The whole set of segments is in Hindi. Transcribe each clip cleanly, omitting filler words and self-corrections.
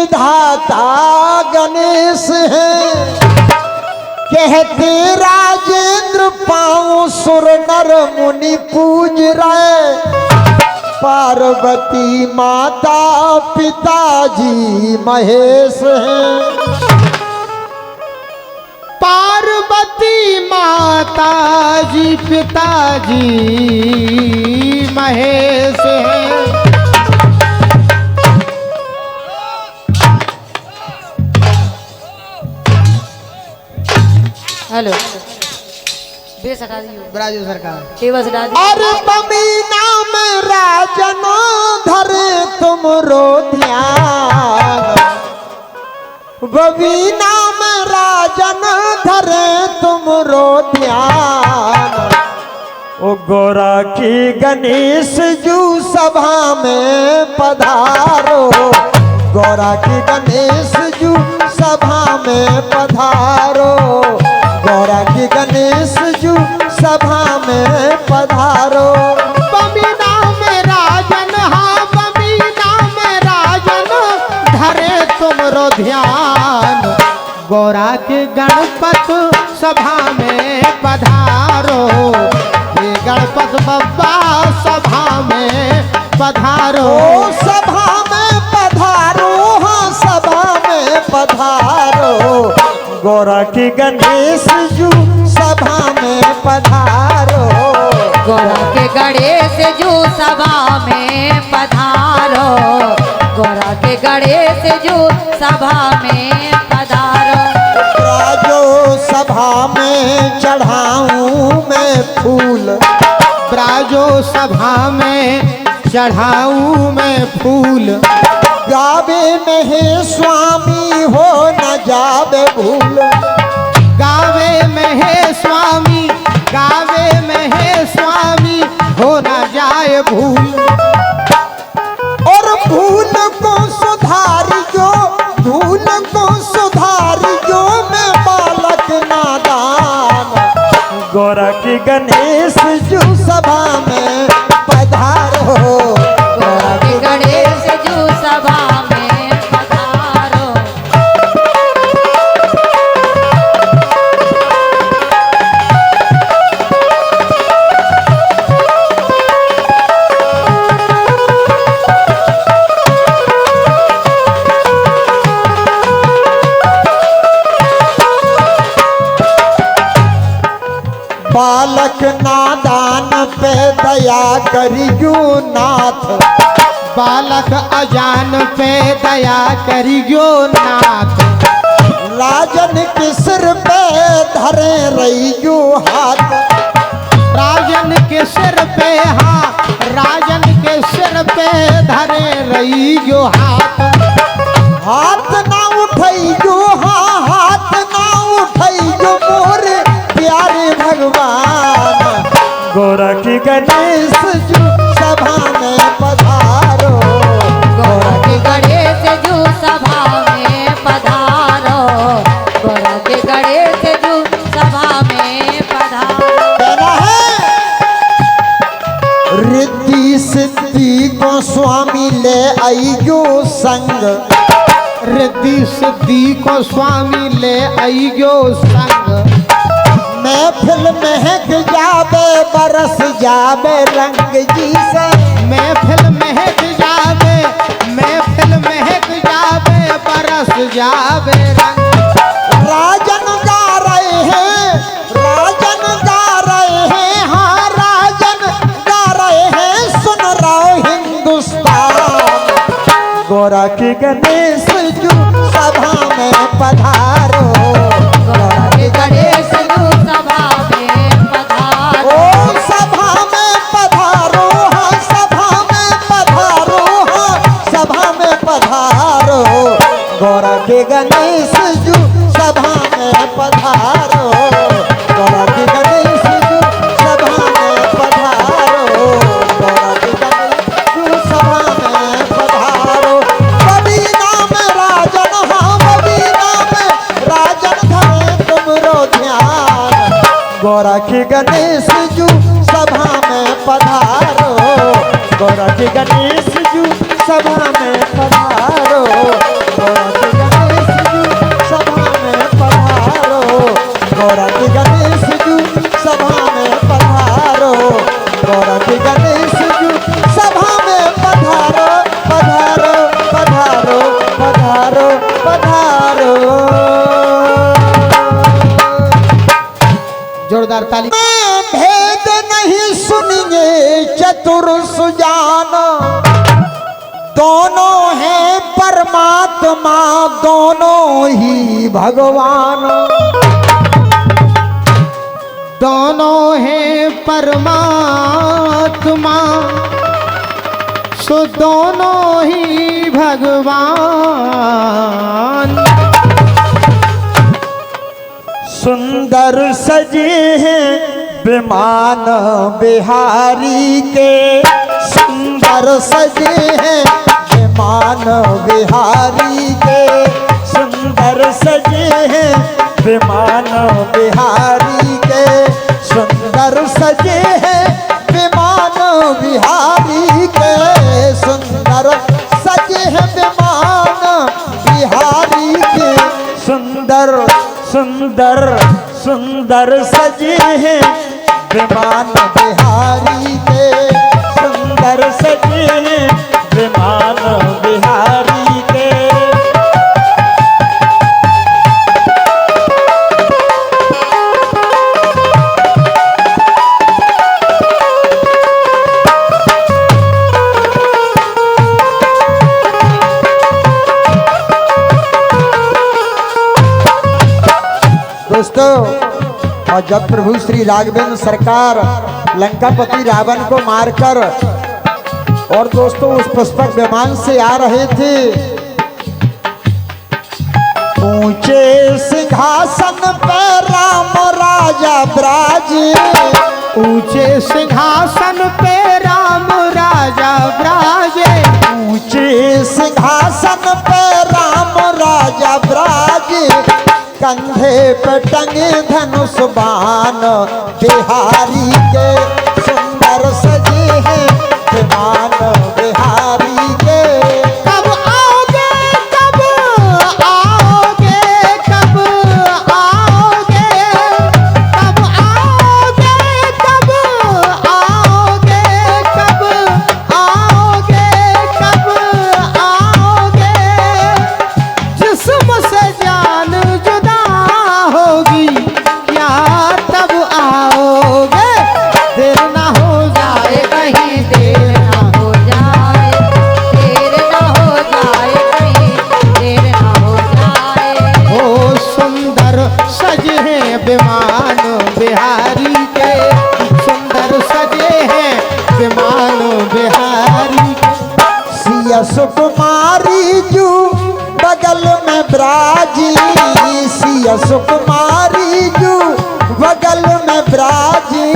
विधाता गणेश है। कहते राजेंद्र पाँव सुर नर मुनि पूज रहे। पार्वती माता पिताजी महेश हैं। पार्वती माता जी पिताजी महेश हैं। हेलो बेस हटा दियो ब्राजो सरकार टेबल हटा दियो। अरे बमी नाम राजन धरे तुमरो ध्यान। बमी नाम राजन धरे तुमरो ध्यान। ओ गोरा की गणेश जू सभा में पधारो। गोरा की गणेश जू सभा में पधारो। गोरा की गणेश जू सभा में पधारो। बमीना में राजन हाँ बमीना में राजन धरे तुमरो ध्यान। गौरा के गणपत सभा में पधारो। ये गणपत बप्पा सभा में पधारो। ओ सभा में पधारो हाँ सभा में पधारो। गोरा की गणेश जू सभा में पधारो। गौरा के गणेश जू सभा में पधारो। गौरा के गणेश जू सभा में पधारो। राजो सभा में चढ़ाऊं मैं फूल। ब्राजो सभा में चढ़ाऊं मैं फूल। गावे में है स्वामी हो न जावे भूल। गावे में है स्वामी गावे में है स्वामी हो न जाए भूल। और भूल को सुधारियो भूल को सुधारियो मैं बालक नादान। गोरा की गणेश जू सभा में पधारो। गौरा के गणेश जू सभा में पधारो। बालक नादान पे दया करियो नाथ। बालक अजान पे दया करियो नाथ। राजन के सिर पे धरे रहियो हाथ। राजन के सिर पे हाँ राजन के सिर पे धरे रहियो हाथ। हाथ ना उठैयो हाँ हाथ ना उठैयो मोर प्यारे भगवान। गोरा की गणेश जू सभा में पधारो। गौरा के गणेश जू सभा में पधारो। गौरा के गणेश जू सभा में पधारो। कहना है रिद्धि सिद्धि को स्वामी ले आइयो संग। रिद्धि सिद्धि को स्वामी ले आइयो संग। महफिल महक जावे बरस जावे रंग जी से। महफिल महक जावे महफिल महक जावे बरस जावे रंग। राजन गा रहे हैं राजन गा रहे हैं हाँ राजन गा रहे हैं सुन रहो हिंदुस्तान। गोरा की गणेश जू सभा में पधारो। गौरा के गणेश जू सभा में पधारो। ओ सभा में पधारो हाँ सभा में पधारो हाँ सभा में पधारो। गौरा के गणेश जू सभा में पधारो। गौरा के गणेश जू सभा में पधारो। गौरा के गणेश जू सभा में पधारो। बबी नाम राजन हाँ बबी नाम राजन धरे तुमरो ध्यान। गौरा की गणेश जू सभा में पधारो। गौरा की गणेश जू सभा में पधारो। गौरा जोरदार ताली। भेद नहीं सुनिए चतुर सुजान, दोनों हैं परमात्मा दोनों ही भगवान। दोनों हैं परमात्मा सो दोनों ही भगवान। सुंदर सजे हैं विमान बिहारी के, सुंदर सजे हैं विमान बिहारी के, सुंदर सजे हैं विमान बिहारी के, सुंदर सजे हैं विमान बिहारी के, सुंदर सजे हैं विमान बिहारी के, सुंदर सुंदर सुंदर सजे हैं विमान बिहारी के, सुंदर सजे हैं विमान बिहारी के। दोस्तों, और जब प्रभु श्री राघवेंद्र सरकार लंकापति रावण को मारकर और दोस्तों उस पुष्पक विमान से आ रहे थे, ऊंचे सिंहासन पे राम राजा विराजे, ऊंचे सिंहासन पे राम राजा विराजे, ऊंचे सिंहासन पे राम राजा विराजे, कंधे पे टंगे धनुष बाण बिहारी के, सुंदर सजे हैं विमान बिहारी के। कब आओगे कब आओगे कब आओगे कब आओगे कब आओगे कब आओगे कब आओगे, जिस्म से जान जुदा होगी क्या तब आओगे, देर ना हो जाए कहीं देर ना हो जाए, देर ना हो जाए, कहीं देर ना हो जाए। हो सुंदर सजे हैं विमान बिहारी के, सुंदर सजे हैं विमान बिहारी के। सिया सुकुमारी जू बगल में ब्राजी, सिया सुकुमारी जू बगल में ब्राजी,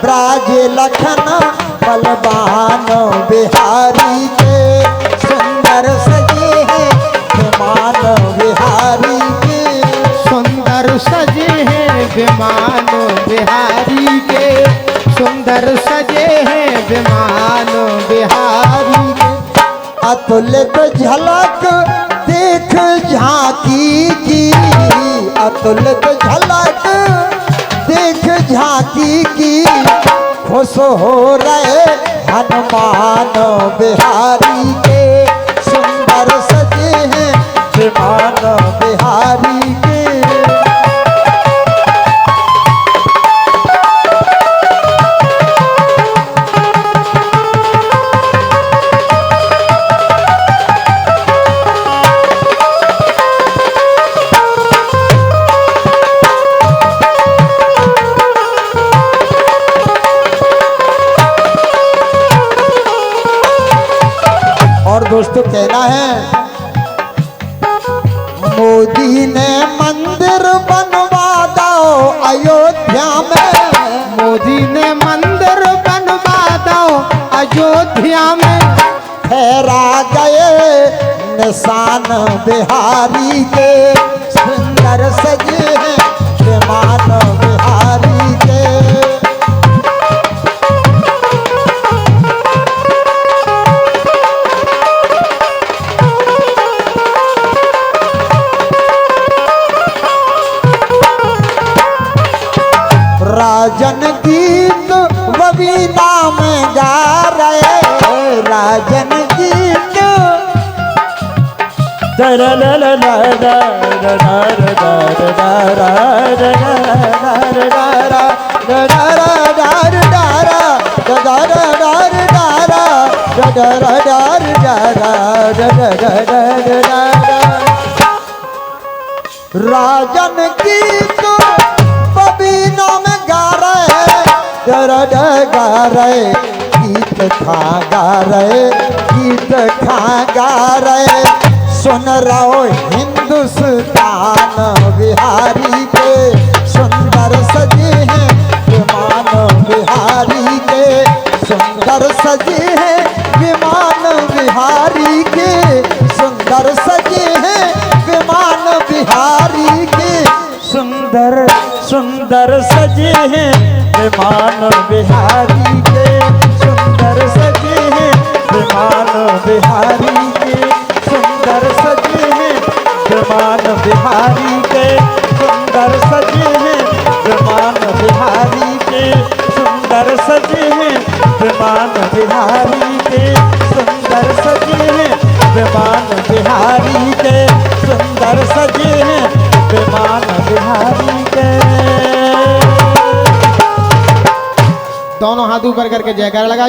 ब्राज लखन बलवान बिहारी के, सुंदर सजे हैं विमान बिहारी के, सुंदर सजे हैं विमान बिहारी के, सुंदर सजे हैं विमान बिहारी के। अतुलित झलक देख झांकी की, अतुलित झलक देख झांकी की, खुश हो रहे हनुमान बिहारी के, सुंदर सजे हैं विमान बिहारी के। और दोस्तों कहना है, मोदी ने मंदिर बनवा दो अयोध्या में, मोदी ने मंदिर बनवा दो अयोध्या में, ठहरा गए निशान बिहारी के, सुंदर सजे हैं विमान बिहारी के। राजन गीत बबीना में गा रहे, राजन गीत दर राजन की तो बबीना में गा रहे गा रहे गीत खा गा रहे गीत खा गा रहे सुन रहो हिंदुस्तान बिहारी के सुंदर सजे हैं विमान बिहारी के सुंदर सजे हैं विमान बिहारी के सुंदर सजे हैं विमान बिहारी के सुंदर सुंदर सजे हैं विमान बिहारी के सुंदर सजे हैं विमान बिहारी के सुंदर सजे हैं विमान बिहारी के सुंदर सजे हैं विमान बिहारी के सुंदर सजे हैं विमान बिहारी के सुंदर सजे हैं विमान बिहारी के सुंदर सजे हैं विमान बिहारी के। दोनों हाथ ऊपर करके जयकारा लगाइए।